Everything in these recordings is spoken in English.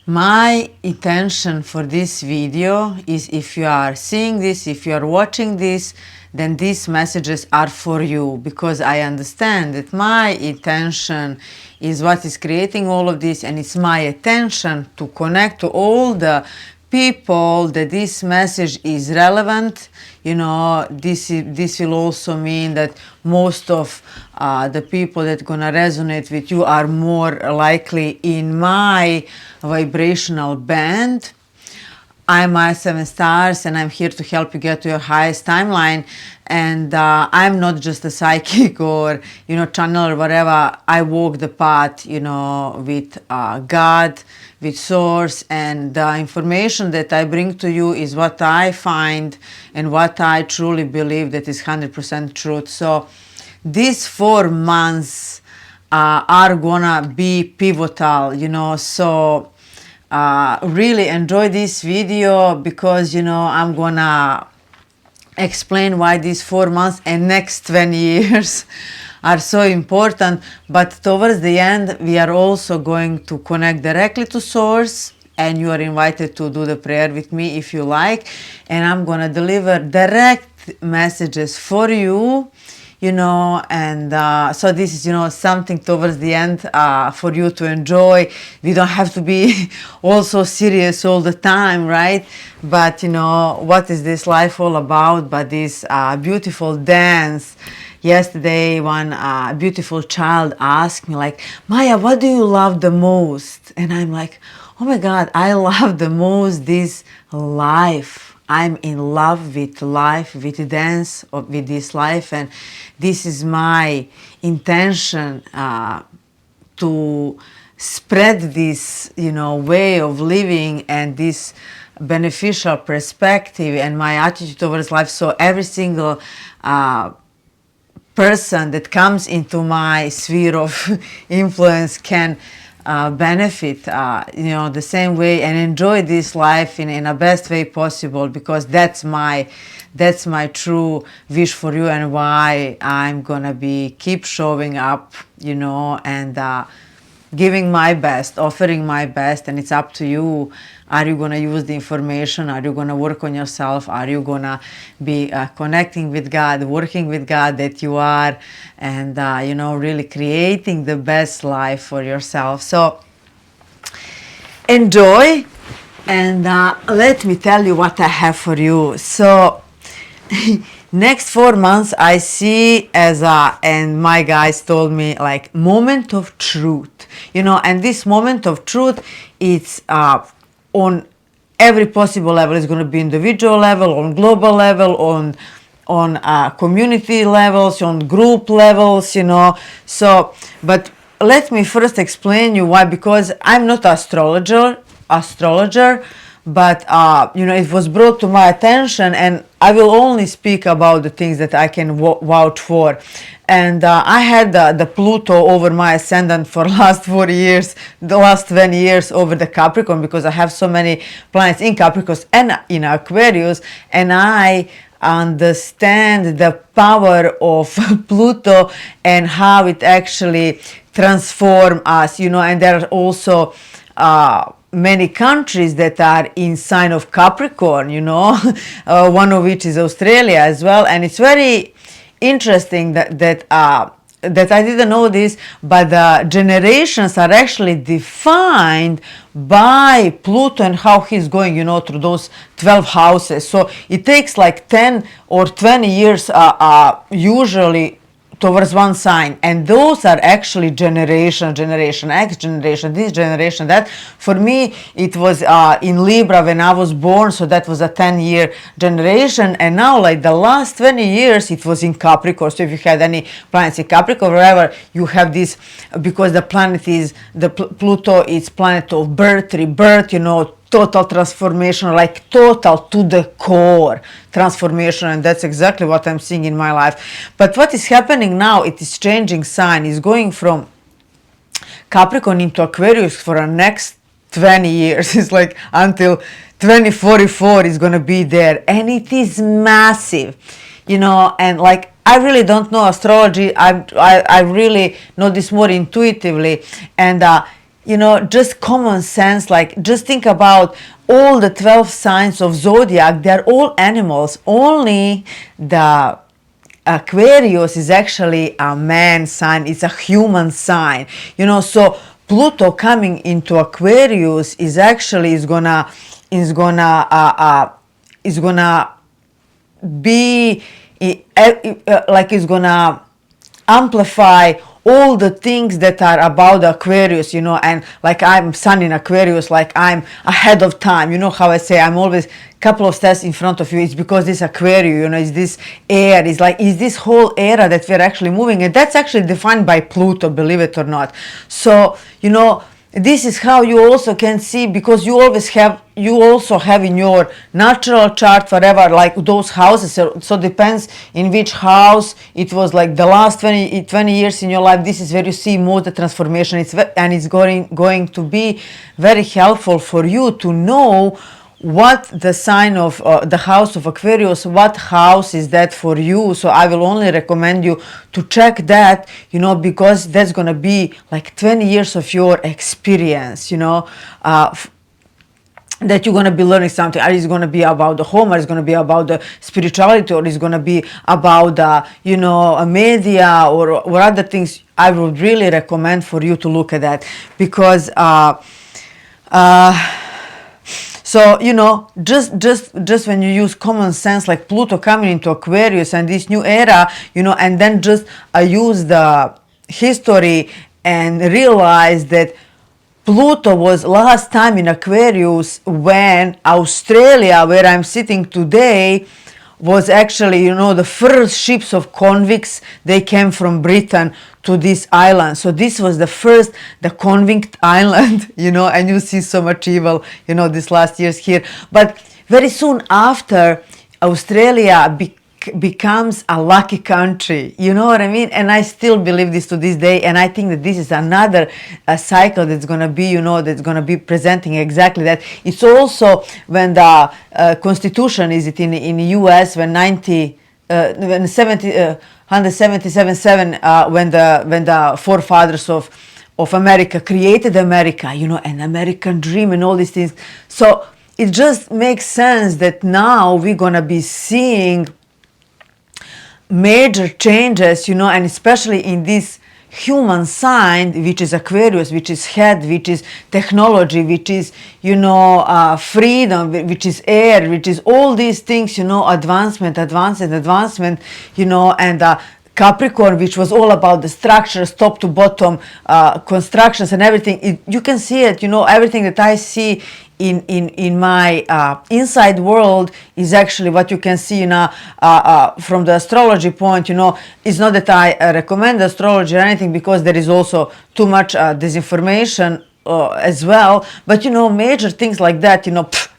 My intention for this video is, if you are seeing this, if you are watching this, then these messages are for you, because I understand that my intention is what is creating all of this, and it's my attention to connect to all the people that this message is relevant. You know, this will also mean that most of the people that gonna resonate with you are more likely in my vibrational band. I'm 7STARS, and I'm here to help you get to your highest timeline. And I'm not just a psychic or, you know, channel or whatever. I walk the path, you know, with God, with Source, and the information that I bring to you is what I find and what I truly believe that is 100% truth. So these 4 months are gonna be pivotal, you know, so really enjoy this video, because, you know, I'm gonna explain why these 4 months and next 20 years are so important. But towards the end, we are also going to connect directly to Source, and you are invited to do the prayer with me if you like, and I'm gonna deliver direct messages for you, you know. And so this is, you know, something towards the end for you to enjoy. We don't have to be all so serious all the time, right? But, you know, what is this life all about but this beautiful dance? Yesterday, one beautiful child asked me, like, Maya, what do you love the most? And I'm like, oh my God, I love the most this life. I'm in love with life, with dance, with this life, and this is my intention to spread this, you know, way of living and this beneficial perspective and my attitude towards life. So every single person that comes into my sphere of influence can benefit, you know, the same way, and enjoy this life in a best way possible, because that's my true wish for you, and why I'm gonna be keep showing up, you know, and giving my best, offering my best. And it's up to you. Are you gonna use the information? Are you gonna work on yourself? Are you gonna be connecting with God, working with God that you are, and you know, really creating the best life for yourself? So enjoy, and let me tell you what I have for you. So next 4 months I see as and my guys told me, like, moment of truth, you know. And this moment of truth, it's on every possible level. It's going to be individual level, on global level, on community levels, on group levels, you know. So, but let me first explain you why, because I'm not astrologer, but you know, it was brought to my attention, and I will only speak about the things that I can vouch for. And I had the Pluto over my ascendant for last 4 years, the last 20 years over the Capricorn, because I have so many planets in Capricorn and in Aquarius, and I understand the power of Pluto and how it actually transforms us, you know. And there are also many countries that are in sign of Capricorn, you know, one of which is Australia as well. And it's very interesting that I didn't know this, but the generations are actually defined by Pluto and how he's going, you know, through those 12 houses. So it takes like 10 or 20 years usually towards one sign, and those are actually generation X, generation this, generation that. For me, it was in Libra when I was born, so that was a 10-year generation. And now, like the last 20 years, it was in Capricorn. So if you had any planets in Capricorn, wherever, you have this, because the planet is Pluto is planet of birth, rebirth, you know, total transformation, like total to the core transformation. And that's exactly what I'm seeing in my life. But what is happening now, it is changing sign. It's going from Capricorn into Aquarius for the next 20 years. It's like until 2044 is going to be there, and it is massive, you know. And like, I really don't know astrology. I really know this more intuitively. And just common sense, like just think about all the 12 signs of zodiac. They're all animals. Only the Aquarius is actually a man sign. It's a human sign, so Pluto coming into Aquarius is gonna be like it's gonna amplify all the things that are about Aquarius, and like I'm sun in Aquarius, like I'm ahead of time. How I say I'm always a couple of steps in front of you. It's because this Aquarius, it's this air, is this whole era that we're actually moving, and that's actually defined by Pluto, believe it or not. So, this is how you also can see, because you also have in your natural chart forever, like those houses. So depends in which house it was, like the last 20 years in your life. This is where you see most the transformation. It's going to be very helpful for you to know what the sign of the house of Aquarius, what house is that for you. So I will only recommend you to check that, because that's going to be like 20 years of your experience, that you're going to be learning something. Or it's going to be about the home, or it's going to be about the spirituality, or it's going to be about the, media or other things. I would really recommend for you to look at that, because so, just when you use common sense, like Pluto coming into Aquarius and this new era, and then just use the history and realize that Pluto was last time in Aquarius when Australia, where I'm sitting today, was actually, the first ships of convicts, they came from Britain to this island. So this was the convict island, and you see so much evil, this last years here. But very soon after, Australia becomes a lucky country, you know what I mean? And I still believe this to this day, and I think that this is another cycle that's going to be, that's going to be presenting exactly that. It's also when the Constitution is it in the US, when 177 when the forefathers of America created America, an American dream and all these things. So it just makes sense that now we're going to be seeing major changes, and especially in this human sign, which is Aquarius, which is head, which is technology, which is, freedom, which is air, which is all these things, advancement, and Capricorn, which was all about the structures, top to bottom, constructions and everything. You can see it, everything that I see in my inside world is actually what you can see from the astrology point. It's not that I recommend astrology or anything, because there is also too much disinformation as well, but major things like that,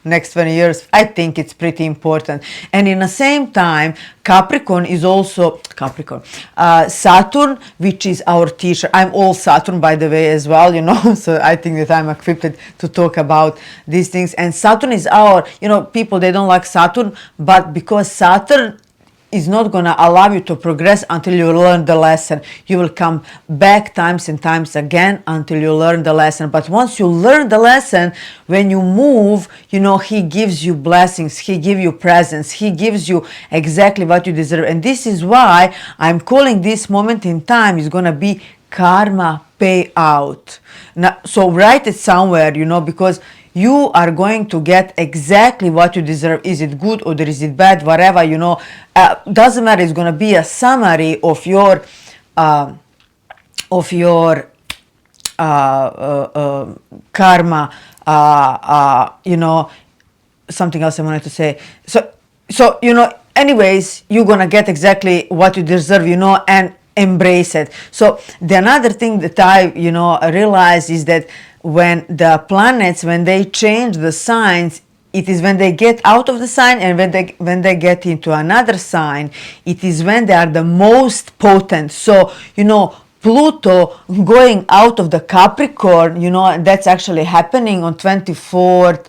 next 20 years, I think it's pretty important. And in the same time, Capricorn is also Saturn, which is our teacher. I'm all Saturn, by the way, as well, so I think that I'm equipped to talk about these things. And Saturn is our, people, they don't like Saturn, but because Saturn is not going to allow you to progress until you learn the lesson. You will come back times and times again until you learn the lesson. But once you learn the lesson, when you move, he gives you blessings, he gives you presents, he gives you exactly what you deserve. And this is why I'm calling this moment in time is going to be karma payout. Now, so write it somewhere, because you are going to get exactly what you deserve. Is it good or is it bad? Whatever, doesn't matter. It's going to be a summary of your karma. Something else I wanted to say. So anyways, you're going to get exactly what you deserve, and embrace it. So the another thing that I realize is that when the planets, when they change the signs, it is when they get out of the sign, and when they get into another sign, it is when they are the most potent. So Pluto going out of the Capricorn, that's actually happening on 24th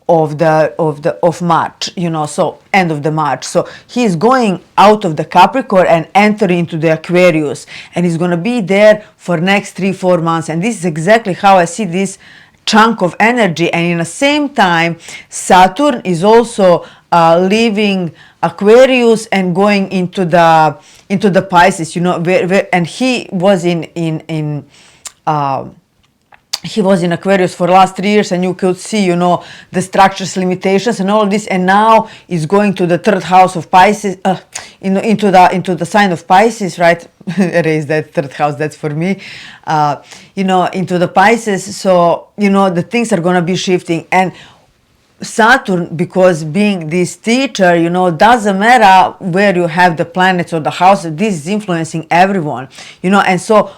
of March, you know, so end of the March. So he's going out of the Capricorn and entering into the Aquarius, and he's going to be there for next 3-4 months. And this is exactly how I see this chunk of energy. And in the same time, Saturn is also leaving Aquarius and going into the Pisces, you know, and he was he was in Aquarius for the last 3 years, and you could see, you know, the structures, limitations, and all of this. And now is going to the 3rd house of Pisces, into the sign of Pisces, right? Erase that 3rd house. That's for me. You know, into the Pisces. So you know the things are gonna be shifting. And Saturn, because being this teacher, you know, doesn't matter where you have the planets or the houses. This is influencing everyone, you know, and so.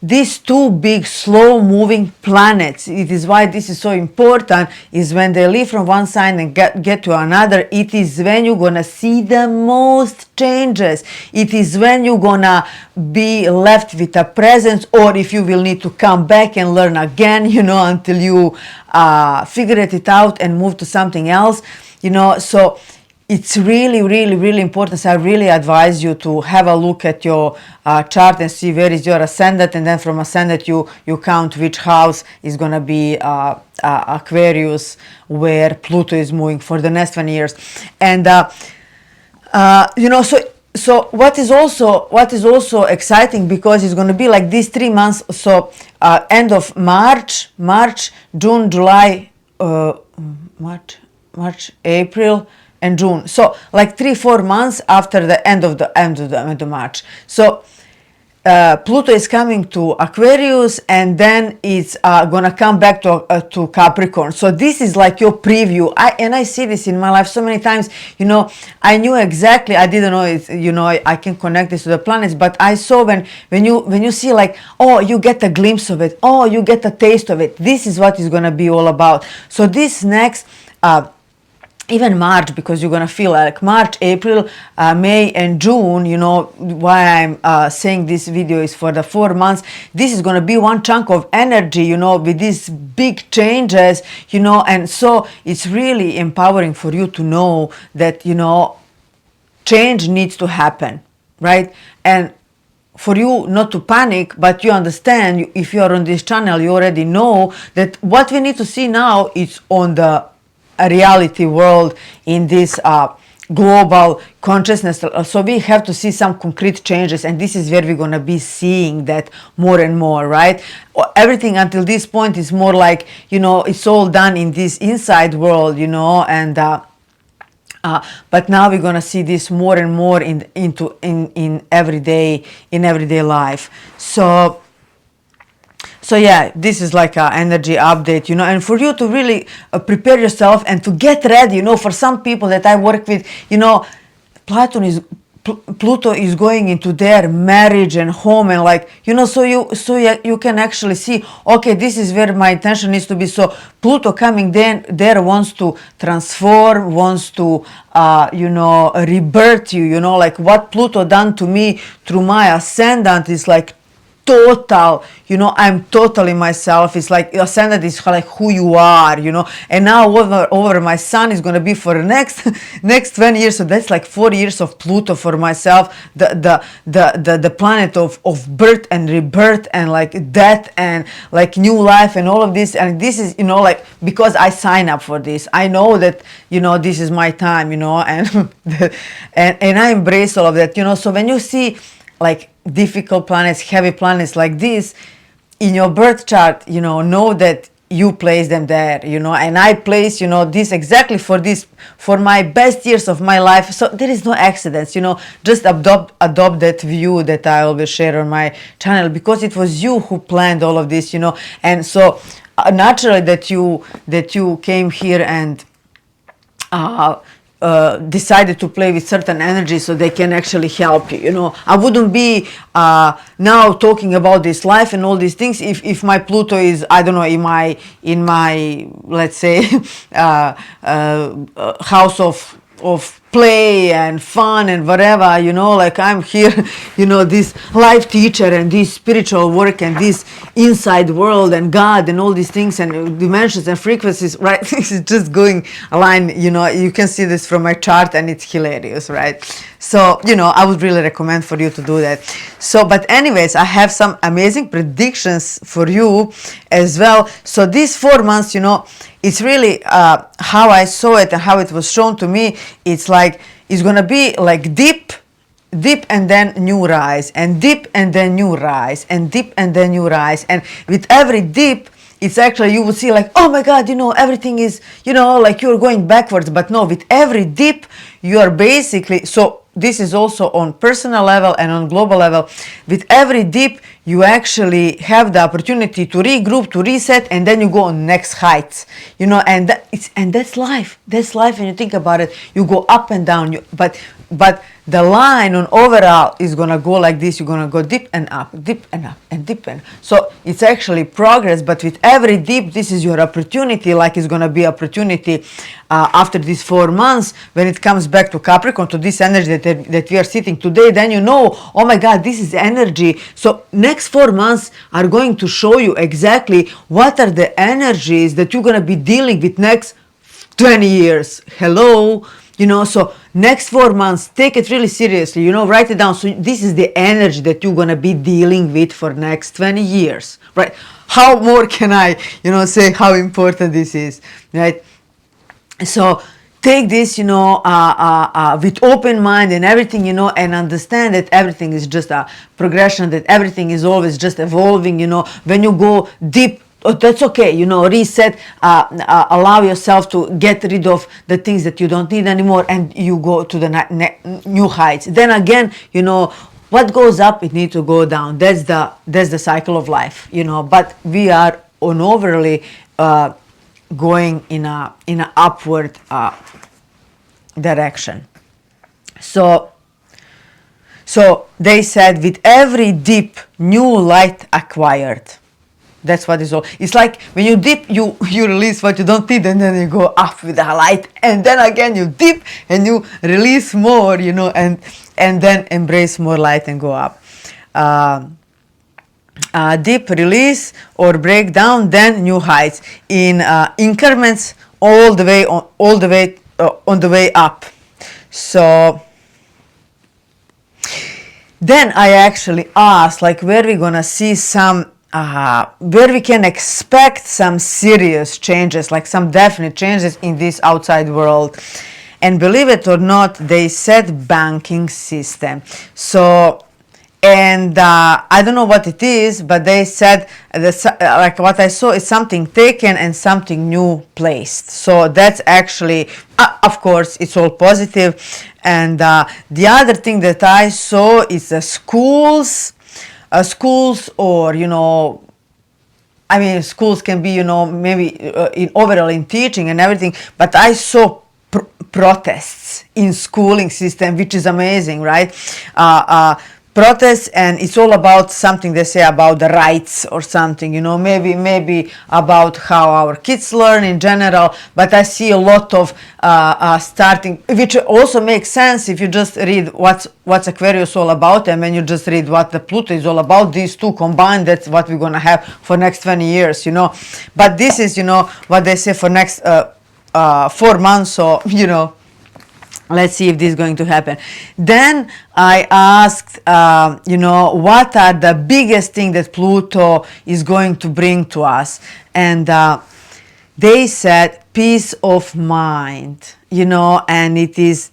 These two big slow-moving planets, it is why this is so important, is when they leave from one sign and get to another, it is when you're going to see the most changes. It is when you're going to be left with a presence, or if you will need to come back and learn again, you know, until you figure it out and move to something else, you know. So it's really, really, really important. So I really advise you to have a look at your chart and see where is your ascendant, and then from ascendant you count which house is going to be Aquarius, where Pluto is moving for the next 1 years. And you know, so what is also exciting, because it's going to be like these 3 months. So end of March, June, July, March, April, and June. So like 3-4 months after the end of March. So Pluto is coming to Aquarius, and then it's gonna come back to Capricorn. So this is like your preview. I see this in my life so many times. You know, I knew exactly. I didn't know it. You know, I can connect this to the planets, but I saw when you see, like, oh, you get a glimpse of it. Oh, you get a taste of it. This is what it's gonna be all about. So this next. Even March, because you're going to feel like March, April, May, and June, you know, why I'm saying this video is for the 4 months. This is going to be one chunk of energy, you know, with these big changes, you know, and so it's really empowering for you to know that, you know, change needs to happen, right? And for you not to panic, but you understand, if you are on this channel, you already know that what we need to see now is on the reality world, in this global consciousness. So we have to see some concrete changes, and this is where we're going to be seeing that more and more, right? Everything until this point is more like, you know, it's all done in this inside world, you know, and but now we're going to see this more and more in everyday life. So yeah, this is like an energy update, you know, and for you to really prepare yourself and to get ready, you know. For some people that I work with, you know, Pluto is going into their marriage and home, and like, you know, so you can actually see, okay, this is where my attention needs to be. So Pluto coming there wants to transform, wants to you know, rebirth you, you know, like what Pluto done to me through my ascendant is like total, you know, I'm totally myself. It's like ascendant is like who you are, you know. And now over my sun is going to be for the next 20 years. So that's like 4 years of Pluto for myself, the planet of birth and rebirth and like death and like new life and all of this. And this is, you know, like, because I sign up for this, I know that, you know, this is my time, you know, and and I embrace all of that, you know. So when you see like difficult planets, heavy planets like this in your birth chart, you know that you place them there, you know, and I place, you know, this exactly for my best years of my life. So there is no accidents, you know. Just adopt that view that I always share on my channel, because it was you who planned all of this, you know. And so naturally that you came here and decided to play with certain energies so they can actually help you, you know. I wouldn't be now talking about this life and all these things if my Pluto is, I don't know, in my let's say house of play and fun and whatever, you know, like I'm here, you know, this life teacher and this spiritual work and this inside world and God and all these things and dimensions and frequencies, right? This is just going a line, you know, you can see this from my chart and it's hilarious, right? So, you know, I would really recommend for you to do that. So, but anyways, I have some amazing predictions for you as well. So these 4 months, you know, it's really how I saw it and how it was shown to me. It's like, it's going to be like dip and then new rise, and dip and then new rise, and dip and then new rise. And with every dip, it's actually, you will see like, oh my God, you know, everything is, you know, like you're going backwards. But no, with every dip, you are basically, so this is also on personal level and on global level. With every dip, you actually have the opportunity to regroup, to reset, and then you go on next heights, you know, and that's life. That's life when you think about it. You go up and down, but the line on overall is gonna go like this. You're gonna go dip and up and dip and so it's actually progress. But with every dip, this is your opportunity. Like it's gonna be opportunity after these 4 months when it comes back to Capricorn, to this energy that we are sitting today. Then you know, oh my God, this is energy. So next 4 months are going to show you exactly what are the energies that you're gonna be dealing with next 20 years. Hello. You know, so next 4 months, take it really seriously, you know, write it down. So this is the energy that you're going to be dealing with for next 20 years, right? How more can I, you know, say how important this is, right? So take this, you know, with open mind and everything, you know, and understand that everything is just a progression, that everything is always just evolving, you know. When you go deep, oh, that's okay, you know, reset, allow yourself to get rid of the things that you don't need anymore, and you go to the new heights. Then again, you know, what goes up, it needs to go down. That's the cycle of life, you know. But we are on overly going in a upward direction. So they said, with every dip, new light acquired. That's what it's all. It's like when you dip, you release what you don't need, and then you go up with the light, and then again you dip and you release more, you know, and then embrace more light and go up. Dip, release, or break down, then new heights in increments, all the way on the way up. So then I actually asked, like, where we gonna see some. Where we can expect some serious changes, like some definite changes in this outside world. And believe it or not, they said banking system. So, and I don't know what it is, but they said, like what I saw is something taken and something new placed. So that's actually, of course, it's all positive. And the other thing that I saw is the schools, or, you know, I mean, schools can be, you know, maybe overall in teaching and everything, but I saw protests in schooling system, which is amazing, right? Protests, and it's all about something they say about the rights or something, you know, maybe about how our kids learn in general. But I see a lot of starting, which also makes sense if you just read what's Aquarius all about, and when you just read what the Pluto is all about. These two combined, that's what we're gonna have for next 20 years, you know. But this is, you know, what they say for next 4 months. So, you know, let's see if this is going to happen. Then I asked, you know, what are the biggest thing that Pluto is going to bring to us? And they said peace of mind, you know, and it is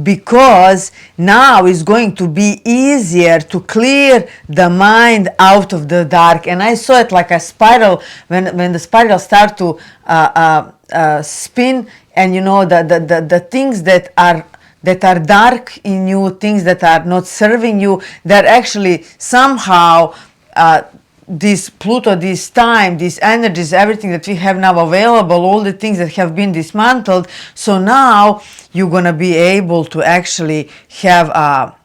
because now it's going to be easier to clear the mind out of the dark. And I saw it like a spiral, when the spiral start to spin, and you know, the things that are dark in you, things that are not serving you, that actually somehow this Pluto, this time, these energies, everything that we have now available, all the things that have been dismantled. So now you're gonna be able to actually have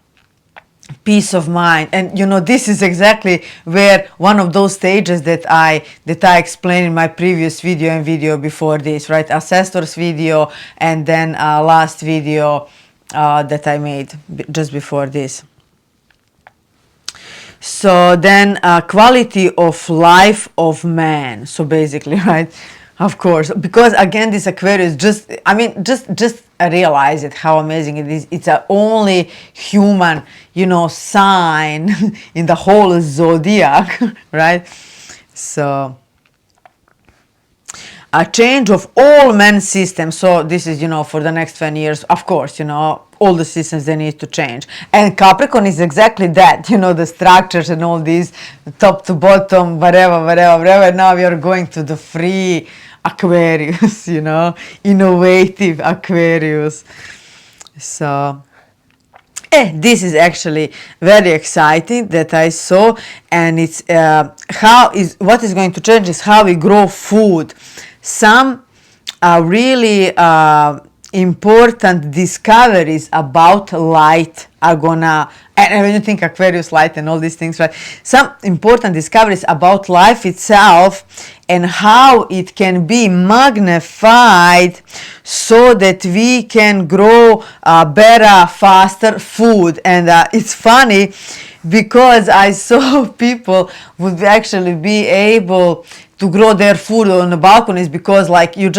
peace of mind. And you know, this is exactly where one of those stages that I explained in my previous video and video before this, right? Ancestors video, and then last video that I made just before this. So then quality of life of man. So basically, right, of course, because again this Aquarius, just I mean just realize it how amazing it is. It's a only human, you know, sign in the whole zodiac, right? So a change of all men's systems. So this is, you know, for the next 10 years, of course, you know, all the systems, they need to change. And Capricorn is exactly that, you know, the structures and all these top to bottom, whatever. Now we are going to the free Aquarius, you know, innovative Aquarius. So this is actually very exciting that I saw, and it's what is going to change is how we grow food. Some really important discoveries about light are gonna, and when you think Aquarius light and all these things, right? Some important discoveries about life itself and how it can be magnified so that we can grow better, faster food. And it's funny because I saw people would actually be able to grow their food on the balconies, because like you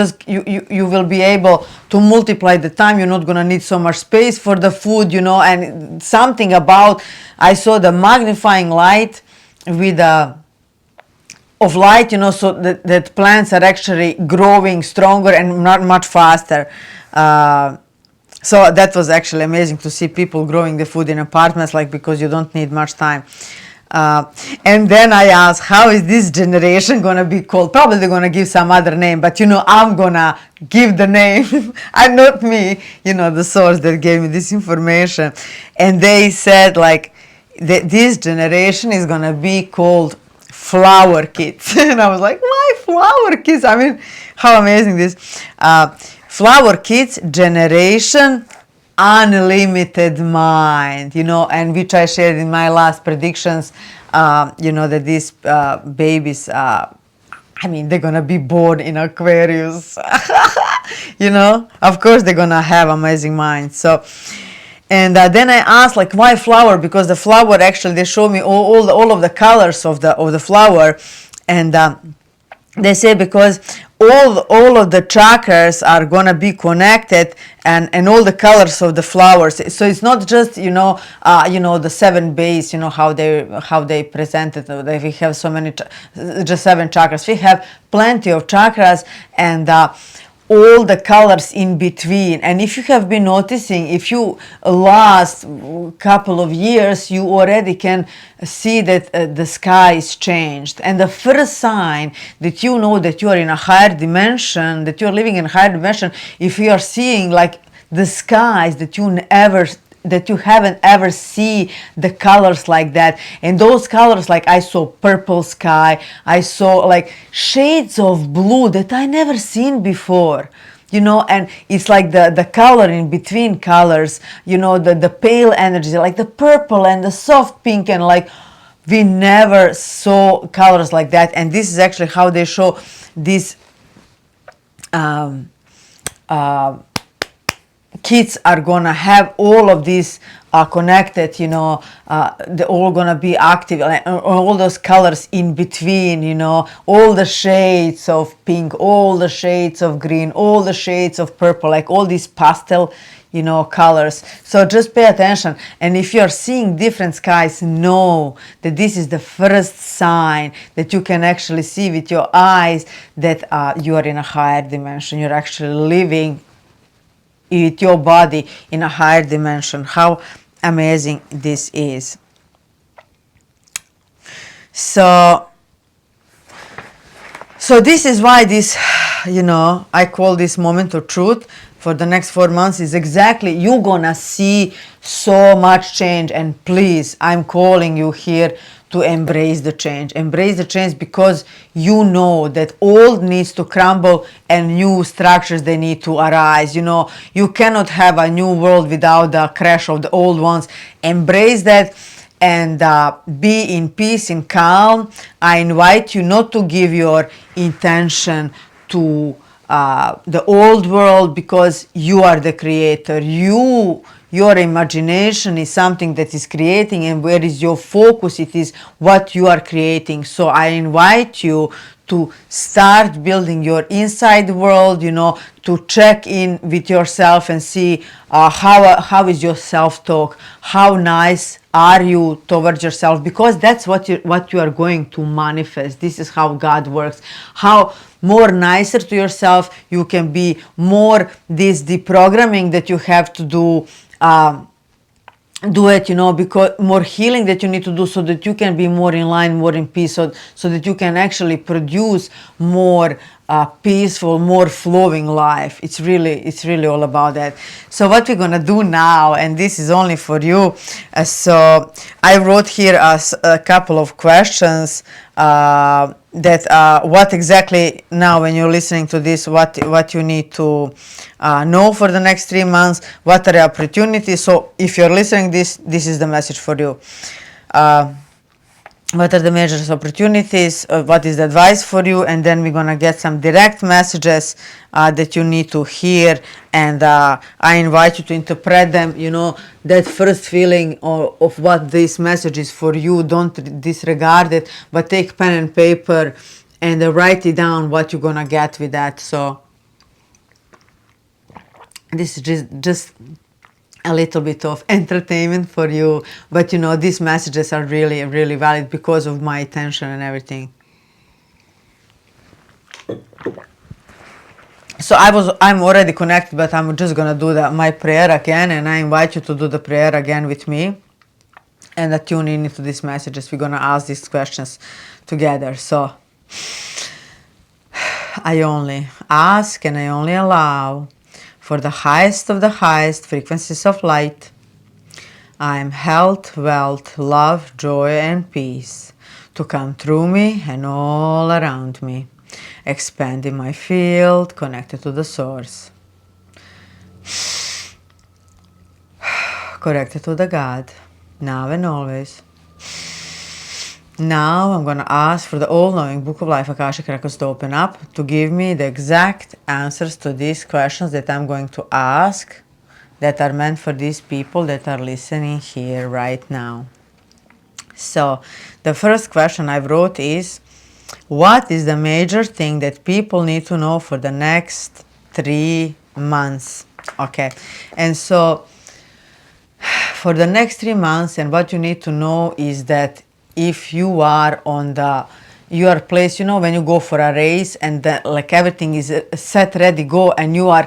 will be able to multiply the time. You're not gonna need so much space for the food, you know. And something about, I saw the magnifying light with of light, you know, so that plants are actually growing stronger and not much faster. So that was actually amazing to see people growing the food in apartments, like, because you don't need much time. And then I asked, how is this generation gonna be called? Probably they're gonna give some other name, but you know, I'm gonna give the name. I'm not me, you know, the source that gave me this information. And they said like this generation is gonna be called flower kids. And I was like, why flower kids? I mean, how amazing this. Flower kids generation unlimited mind, you know, and which I shared in my last predictions, you know, that these babies, I mean, they're gonna be born in Aquarius. You know, of course they're gonna have amazing minds. So, and then I asked, like, why flower? Because the flower, actually, they show me all of the colors of the flower, and they say because all of the chakras are gonna be connected, and all the colors of the flowers. So it's not just, you know, the 7 base, you know, how they present it. We have so many, just 7 chakras. We have plenty of chakras, and all the colors in between. And if you have been noticing, if you last couple of years, you already can see that the sky is changed. And the first sign that you know that you are in a higher dimension, that you are living in a higher dimension, if you are seeing like the skies that you haven't ever see the colors like that. And those colors, like I saw purple sky, I saw like shades of blue that I never seen before, you know. And it's like the color in between colors, you know, the pale energy, like the purple and the soft pink, and like we never saw colors like that. And this is actually how they show this kids are gonna have all of these connected, you know, they're all gonna be active, all those colors in between, you know, all the shades of pink, all the shades of green, all the shades of purple, like all these pastel, you know, colors. So just pay attention. And if you're seeing different skies, know that this is the first sign that you can actually see with your eyes that you are in a higher dimension. You're actually living with your body in a higher dimension. How amazing this is. So this is why this, you know, I call this moment of truth for the next 4 months is exactly, you're gonna see so much change. And please, I'm calling you here to embrace the change. Embrace the change, because you know that old needs to crumble and new structures, they need to arise. You know, you cannot have a new world without the crash of the old ones. Embrace that and be in peace, in calm. I invite you not to give your intention to the old world, because you are the creator. Your imagination is something that is creating, and where is your focus, it is what you are creating. So I invite you to start building your inside world, you know, to check in with yourself and see how is your self-talk, how nice are you towards yourself, because that's what you are going to manifest. This is how God works. How more nicer to yourself you can be, more this deprogramming that you have to do it, you know, because more healing that you need to do, so that you can be more in line, more in peace, so that you can actually produce more peaceful, more flowing life. It's really all about that. So what we're gonna do now, and this is only for you, so I wrote here a couple of questions that what exactly now when you're listening to this, what you need to know for the next 3 months, what are the opportunities. So if you're listening this is the message for you. What are the major opportunities, what is the advice for you, and then we're gonna get some direct messages that you need to hear, and I invite you to interpret them, you know, that first feeling of what this message is for you. Don't disregard it, but take pen and paper and write it down what you're gonna get with that. So this is just a little bit of entertainment for you, but you know, these messages are really valid because of my attention and everything. So I'm already connected, but I'm just gonna do my prayer again, and I invite you to do the prayer again with me and tune in into these messages. We're gonna ask these questions together. So I only ask and I only allow for the highest of the highest frequencies of light. I am health, wealth, love, joy, and peace to come through me and all around me, expanding my field, connected to the source, connected to the God, now and always. Now I'm going to ask for the all-knowing Book of Life Akashic Records to open up, to give me the exact answers to these questions that I'm going to ask, that are meant for these people that are listening here right now. So the first question I wrote is, what is the major thing that people need to know for the next 3 months? Okay, and so for the next 3 months, and what you need to know is that if you are on your place, you know, when you go for a race and like everything is set, ready, go, and you are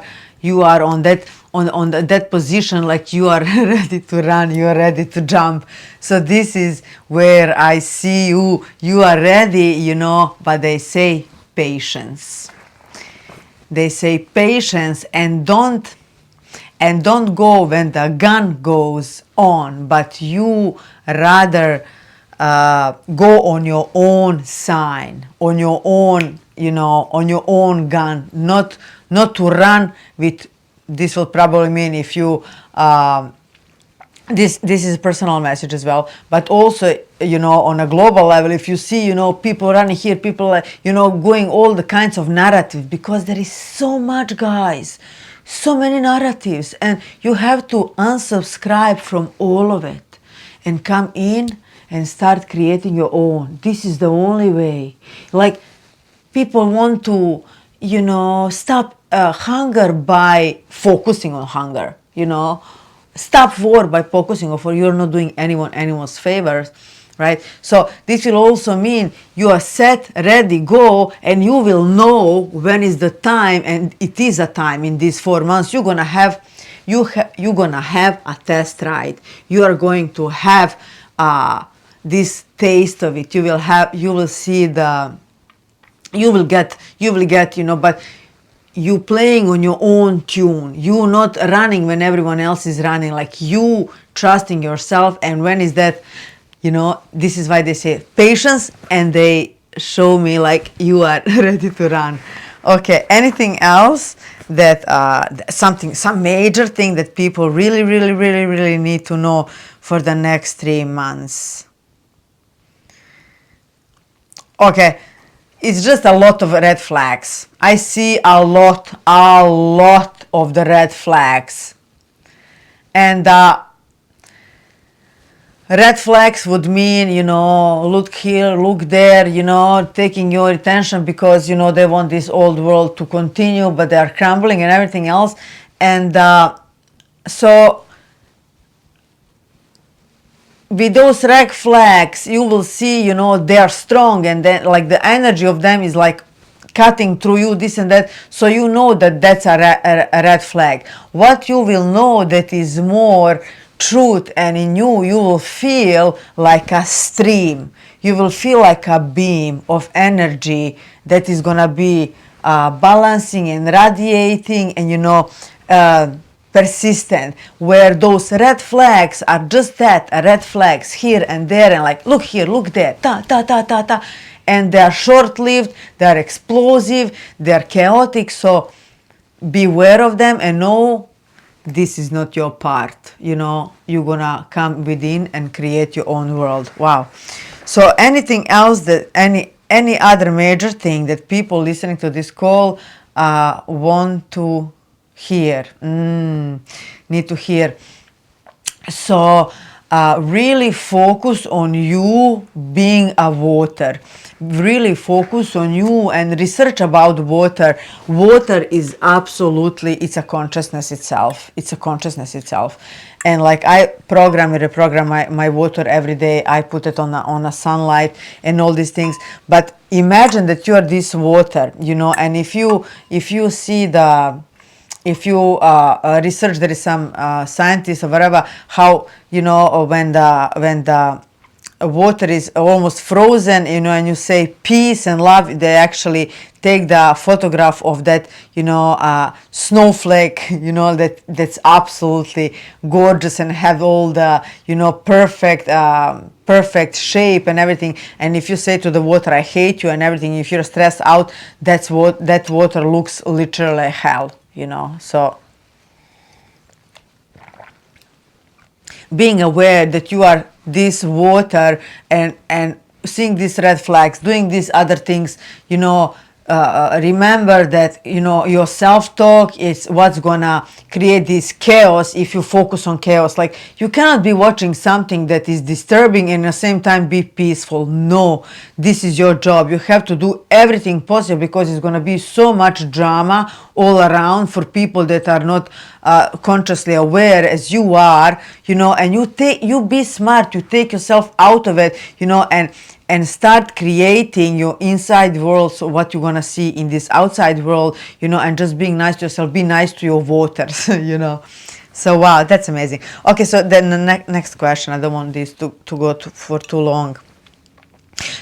on that position, like you are ready to run, you are ready to jump. So this is where I see you are ready, you know, but they say patience. They say patience, and don't go when the gun goes on, but you rather go on your own sign, on your own, you know, on your own gun, not to run with. This will probably mean if you this is a personal message as well, but also, you know, on a global level, if you see, you know, people running here, people, you know, going all the kinds of narratives, because there is so much, guys, so many narratives, and you have to unsubscribe from all of it and come in and start creating your own. This is the only way. Like, people want to, you know, stop hunger by focusing on hunger, you know, stop war by focusing on war. You're not doing anyone's favors, right? So this will also mean you are set, ready, go, and you will know when is the time, and it is a time. In these 4 months you're gonna have a test ride. You are going to have this taste of it. You will see you will get, you know, but you playing on your own tune. You not running when everyone else is running, like you trusting yourself. And when is that, you know, this is why they say patience, and they show me like you are ready to run. Okay, anything else that some major thing that people really need to know for the next 3 months? Okay, it's just a lot of red flags. I see a lot of the red flags. And red flags would mean, you know, look here, look there, you know, taking your attention because, you know, they want this old world to continue, but they are crumbling and everything else. And so with those red flags, you will see, you know, they are strong, and then like the energy of them is like cutting through you, this and that. So you know that that's a red flag. What you will know that is more truth, and in you, you will feel like a stream. You will feel like a beam of energy that is gonna be balancing and radiating, and, you know, persistent, where those red flags are just that, red flags here and there, and like, look here, look there, ta ta ta ta ta, and they are short-lived, they are explosive, they are chaotic. So beware of them and know this is not your part. You know, you're gonna come within and create your own world. Wow. So anything else, that any other major thing that people listening to this call want to hear, need to hear? So really focus on you being a water. Really focus on you and research about water. Water is absolutely, it's a consciousness itself. It's a consciousness itself. And like I reprogram my water every day. I put it on a sunlight and all these things. But imagine that you are this water, you know, and if you see the, if you research, there is some scientists or whatever, how, you know, when the water is almost frozen, you know, and you say peace and love, they actually take the photograph of that, you know, snowflake, you know, that's absolutely gorgeous and have all the, you know, perfect shape and everything. And if you say to the water, I hate you and everything, if you're stressed out, that's what that water looks literally like hell, you know. So being aware that you are this water, and seeing these red flags, doing these other things, you know, remember that, you know, your self-talk is what's gonna create this chaos if you focus on chaos. Like, you cannot be watching something that is disturbing and at the same time be peaceful. No, this is your job. You have to do everything possible, because it's gonna be so much drama all around for people that are not consciously aware as you are, you know. And you be smart, you take yourself out of it, you know, and start creating your inside world, so what you're gonna see in this outside world, you know, and just being nice to yourself, be nice to your waters, you know. So wow, that's amazing. Okay, so then the next question, I don't want this to go for too long.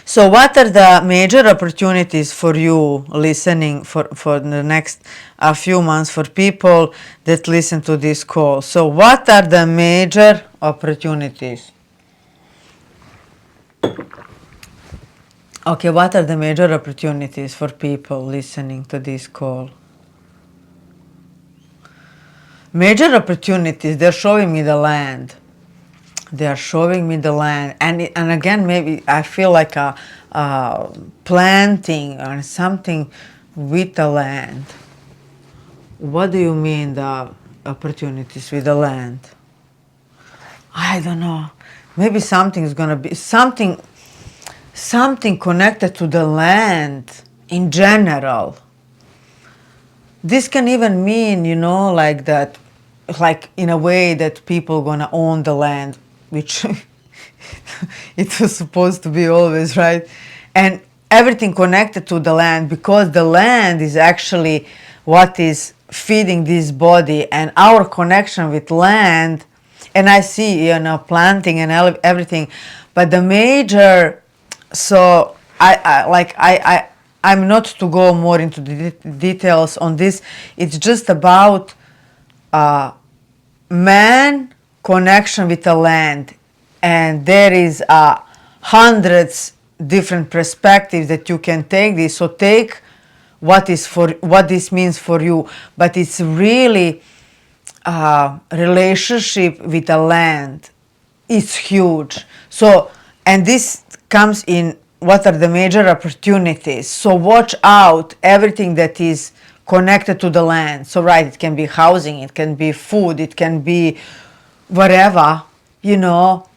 So what are the major opportunities for you listening for the next few months, for people that listen to this call? So what are the major opportunities? Okay, what are the major opportunities for people listening to this call? Major opportunities, they're showing me the land. They are showing me the land. And again, maybe I feel like a planting or something with the land. What do you mean, the opportunities with the land? I don't know. Maybe something is going to be something connected to the land in general. This can even mean, you know, like that, like in a way that people gonna own the land, which it was supposed to be always, right? And everything connected to the land, because the land is actually what is feeding this body, and our connection with land. And I see, you know, planting and everything, but the major, so I'm not to go more into the details on this. It's just about man connection with the land, and there is hundreds different perspectives that you can take this. So take what this means for you, but it's really relationship with the land. It's huge. So, and this comes in what are the major opportunities. So watch out everything that is connected to the land. So right, it can be housing, it can be food, it can be whatever, you know,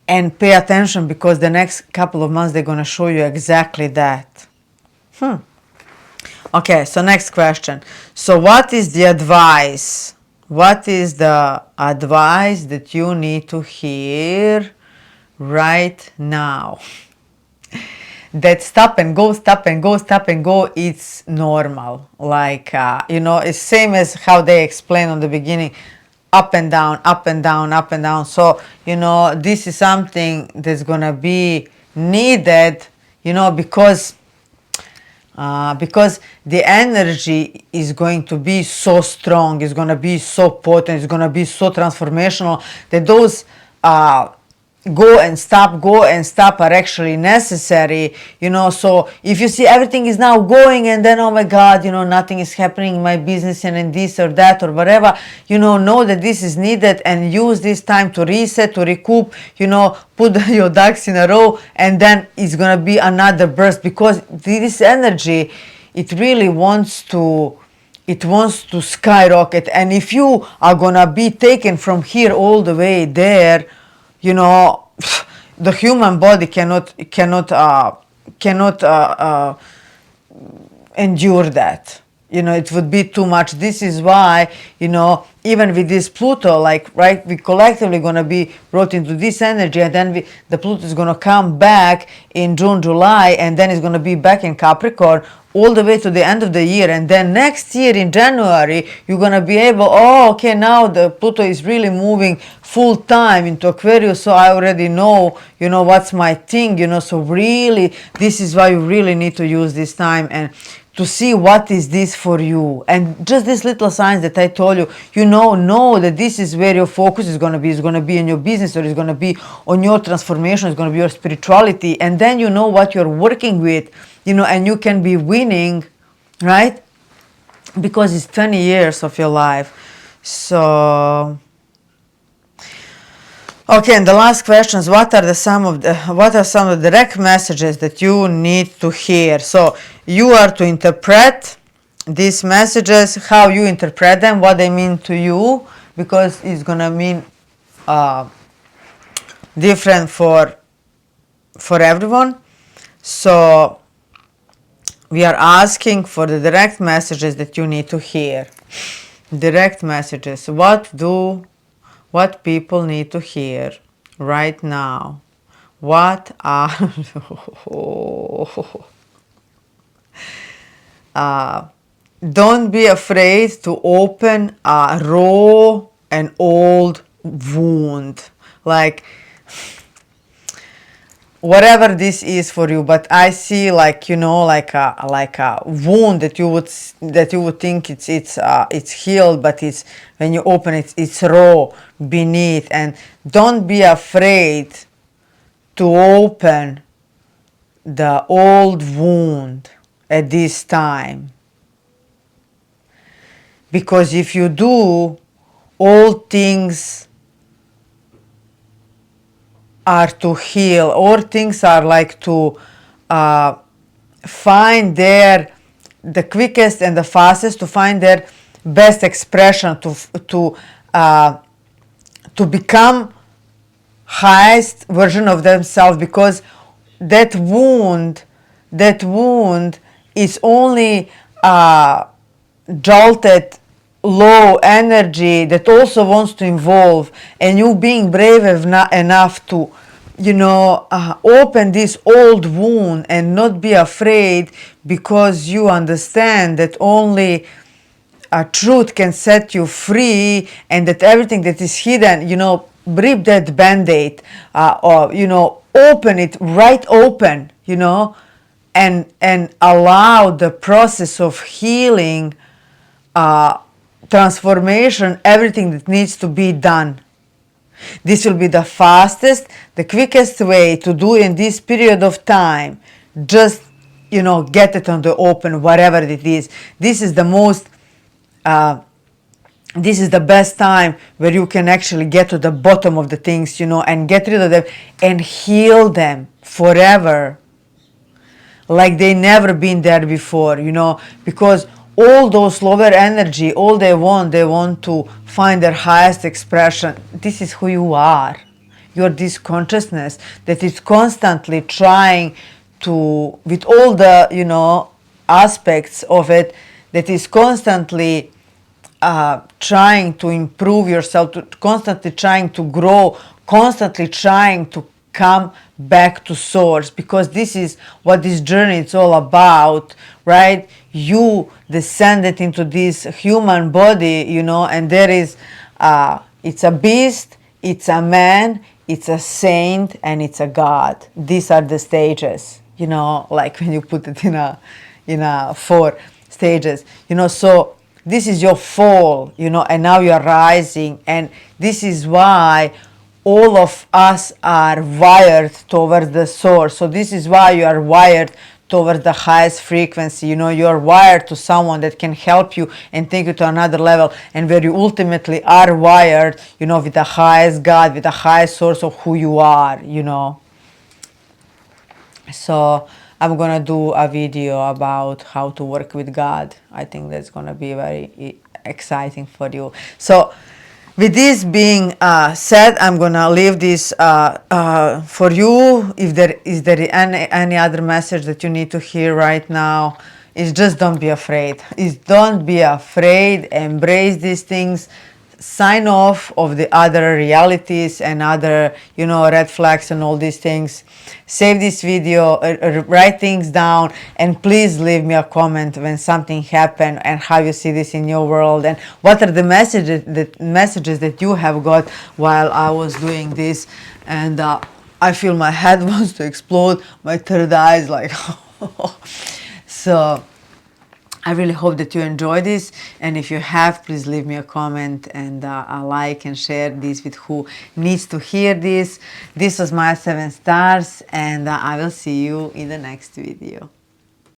and pay attention, because the next couple of months they're going to show you exactly that. Okay, so next question. So what is the advice? What is the advice that you need to hear right now? That stop and go, stop and go, stop and go, it's normal. Like, you know, it's same as how they explained on the beginning, up and down, up and down, up and down. So, you know, this is something that's going to be needed, you know, because the energy is going to be so strong, it's going to be so potent, it's going to be so transformational, that those go and stop are actually necessary, you know. So if you see everything is now going, and then, oh my God, you know, nothing is happening in my business, and in this or that or whatever, you know that this is needed, and use this time to reset, to recoup, you know, put your ducks in a row, and then it's gonna be another burst, because this energy, it really wants to skyrocket. And if you are gonna be taken from here all the way there, you know, the human body cannot endure that. You know, it would be too much. This is why, you know, even with this Pluto, like, right, we collectively going to be brought into this energy, and then the Pluto is going to come back in June, July, and then it's going to be back in Capricorn all the way to the end of the year. And then next year in January, you're going to be able, oh, okay, now the Pluto is really moving full time into Aquarius, so I already know, you know, what's my thing, you know. So really, this is why you really need to use this time and to see what is this for you. And just these little signs that I told you, you know that this is where your focus is going to be. It's going to be in your business, or it's going to be on your transformation, it's going to be your spirituality. And then you know what you're working with, you know, and you can be winning, right? Because it's 20 years of your life. So, okay, and the last questions, what are some of the direct messages that you need to hear? So you are to interpret these messages, how you interpret them, what they mean to you, because it's gonna mean different for everyone. So we are asking for the direct messages that you need to hear. Direct messages. What people need to hear right now? What are don't be afraid to open a raw and old wound, like whatever this is for you. But I see, like, you know, like a wound that you would think it's healed, but it's, when you open it, it's raw beneath. And don't be afraid to open the old wound at this time, because if you do, all things are to heal, all things are like to find the quickest and the fastest, to find their best expression, to become highest version of themselves, because that wound is only jolted low energy that also wants to evolve, and you being brave enough to, you know, open this old wound and not be afraid, because you understand that only truth can set you free, and that everything that is hidden, you know, rip that band-aid, or, you know, open it right open, you know, and allow the process of healing, transformation, everything that needs to be done. This will be the fastest, the quickest way to do in this period of time. Just, you know, get it on the open, whatever it is. This is the most this is the best time where you can actually get to the bottom of the things, you know, and get rid of them and heal them forever, like they never been there before, you know, because all those lower energy, all they want to find their highest expression. This is who you are. You're this consciousness that is constantly trying to, with all the, you know, aspects of it, that is constantly trying to improve yourself, constantly trying to grow, constantly trying to come back to source, because this is what this journey is all about, right? You descended into this human body, you know, and there is it's a beast, it's a man, it's a saint, and it's a god. These are the stages, you know, like when you put it in a 4 stages, you know. So this is your fall, you know, and now you're rising, and this is why all of us are wired towards the source. So this is why you are wired towards the highest frequency, you know. You are wired to someone that can help you and take you to another level, and where you ultimately are wired, you know, with the highest God, with the highest source of who you are, you know. So I'm gonna do a video about how to work with God. I think that's gonna be very exciting for you. So with this being said, I'm gonna leave this for you. If there is any other message that you need to hear right now, is just don't be afraid. Don't be afraid. Embrace these things. Sign off of the other realities and other, you know, red flags and all these things. Save this video, write things down, and please leave me a comment when something happened and how you see this in your world, and what are the messages that you have got while I was doing this. And I feel my head wants to explode, my third eye is like so I really hope that you enjoy this, and if you have, please leave me a comment and a like, and share this with who needs to hear this. This was my 7 stars, and I will see you in the next video.